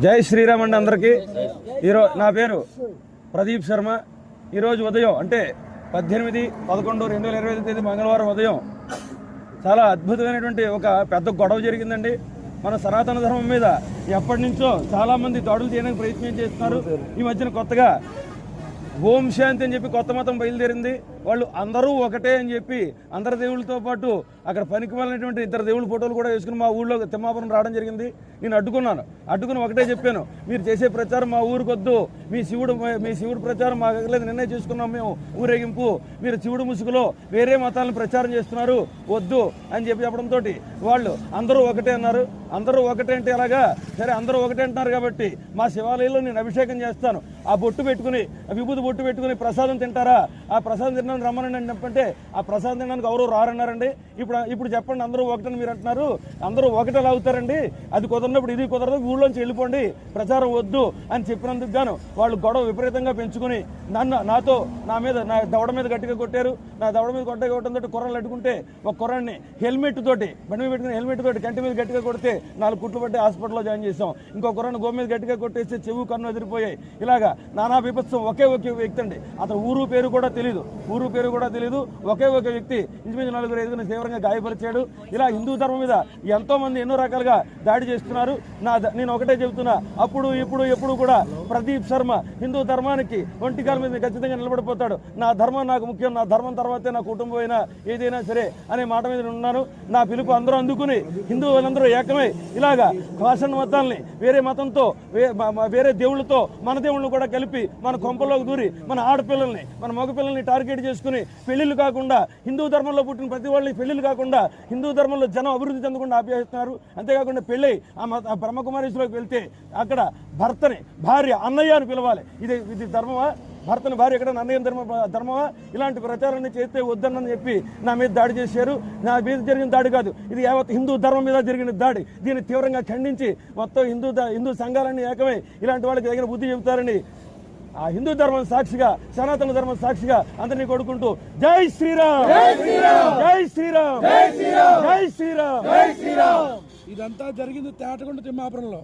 జై శ్రీరామ్ అండి అందరికీ. ఈరోజు నా పేరు ప్రదీప్ శర్మ. ఈరోజు ఉదయం అంటే 18/11/2025 మంగళవారం ఉదయం చాలా అద్భుతమైనటువంటి ఒక పెద్ద గొడవ జరిగిందండి. మన సనాతన ధర్మం మీద ఎప్పటి నుంచో చాలామంది దాడులు చేయడానికి ప్రయత్నం చేస్తున్నారు. ఈ మధ్యన కొత్తగా ఓం శాంతి అని చెప్పి కొత్త మతం బయలుదేరింది. వాళ్ళు అందరూ ఒకటే అని చెప్పి అందరి దేవుళ్ళతో పాటు అక్కడ పనికి వెళ్ళినటువంటి ఇద్దరు దేవుళ్ళ ఫోటోలు కూడా వేసుకుని మా ఊళ్ళో తిమ్మాపురం రావడం జరిగింది. నేను అడ్డుకుని ఒకటే చెప్పాను, మీరు చేసే ప్రచారం మా ఊరికి వద్దు, మీ శివుడు ప్రచారం మాకు లేదు, నిన్నే చేసుకున్నాం మేము ఊరేగింపు, మీరు శివుడు ముసుగులో వేరే మతాలను ప్రచారం చేస్తున్నారు, వద్దు అని చెప్పడంతో వాళ్ళు అందరూ ఒకటే అన్నారు. అందరూ ఒకటే అంటే ఎలాగా? సరే అందరూ ఒకటే అంటున్నారు కాబట్టి మా శివాలయంలో నేను అభిషేకం చేస్తాను, ఆ బొట్టు పెట్టుకుని విభూతి బొట్టు పెట్టుకుని ప్రసాదం తింటారా? ఆ ప్రసాదం తినడానికి రమ్మనండి అని చెప్పంటే ఆ ప్రసాదం తినడానికి ఎవరు రారన్నారండి. ఇప్పుడు చెప్పండి, అందరూ ఒకటని మీరు అంటున్నారు, అందరూ ఒకటే లాగుతారండి, అది కుదరినప్పుడు ఇది కుదరదు, ఊళ్ళోంచి వెళ్ళిపోండి, ప్రచారం వద్దు అని చెప్పినందుకు గాను వాళ్ళు గొడవ విపరీతంగా పెంచుకుని నా దవడ మీద గట్టిగా కొట్టారు. నా దవడ మీద కొట్టడంతో కుర్రలు అడ్డుకుంటే ఒక కుర్రాన్ని హెల్మెట్ తోటి బండి మీద పెట్టుకుని హెల్మెట్ తోటి కంటి మీద గట్టిగా కొడితే 4 కుట్లు పట్టి హాస్పిటల్లో జాయిన్ చేసాం. ఇంకో కుర్రాన్ని గో మీద గట్టిగా కొట్టేస్తే చెవు కన్ను ఎదిరిపోయాయి. ఇలాగా నానా బీభత్సం. ఒకే వ్యక్తి అండి, అతను ఊరు పేరు కూడా తెలియదు. ఒకే వ్యక్తి ఇంచుమించు 4-5 తీవ్రంగా గాయపరిచాడు. ఇలా హిందూ ధర్మం మీద ఎంతో మంది ఎన్నో రకాలుగా దాడి చేస్తున్నారు. నేను ఒకటే చెబుతున్నా, అప్పుడు ఇప్పుడు ఎప్పుడు కూడా ప్రదీప్ శర్మ హిందూ ధర్మానికి ఒంటికాల మీద ఖచ్చితంగా నిలబడిపోతాడు. నా ధర్మం నాకు ముఖ్యం, నా ధర్మం తర్వాతే నా కుటుంబం అయినా ఏదైనా సరే అనే మాట మీద ఉన్నాను. నా పిలుపు అందరూ అందుకుని హిందువులందరూ ఏకమై ఇలాగా భాషణ మతాల్ని వేరే మతంతో వేరే దేవుళ్ళతో మన దేవుళ్ళు కూడా కలిపి మన కొంపలోకి దూరి మన ఆడపిల్లల్ని మన మగపిల్లల్ని టార్గెట్ చేసుకుని పెళ్లిళ్ళు కాకుండా హిందూ ధర్మంలో పుట్టిన ప్రతి వాళ్ళని పెళ్లిళ్ళు కాకుండా హిందూ ధర్మంలో జనం అభివృద్ధి చెందకుండా ఆపేస్తున్నారు. అంతేకాకుండా పెళ్ళి ఆ బ్రహ్మకుమారీశ్వరికి వెళ్తే అక్కడ భర్తని భార్య అన్నయ్య అని పిలవాలి. ఇది ధర్మమా? భర్తని భార్య ఎక్కడ అన్నయ్య ధర్మమా? ఇలాంటి ప్రచారాన్ని చేస్తే వద్దనని చెప్పి నా మీద దాడి చేశారు. నా మీద జరిగిన దాడి కాదు, ఇది యావత్ హిందూ ధర్మం మీద జరిగిన దాడి. దీన్ని తీవ్రంగా ఖండించి మొత్తం హిందూ సంఘాలన్నీ ఏకమై ఇలాంటి వాళ్ళకి తగిన బుద్ధి చెబుతారని ఆ హిందూ ధర్మం సాక్షిగా, సనాతన ధర్మం సాక్షిగా అందరినీ కొడుకుంటూ జై శ్రీరామ్, జై శ్రీరామ్, జై శ్రీరామ్. ఇదంతా జరిగింది తేటకొండ తిమ్మాపురంలో.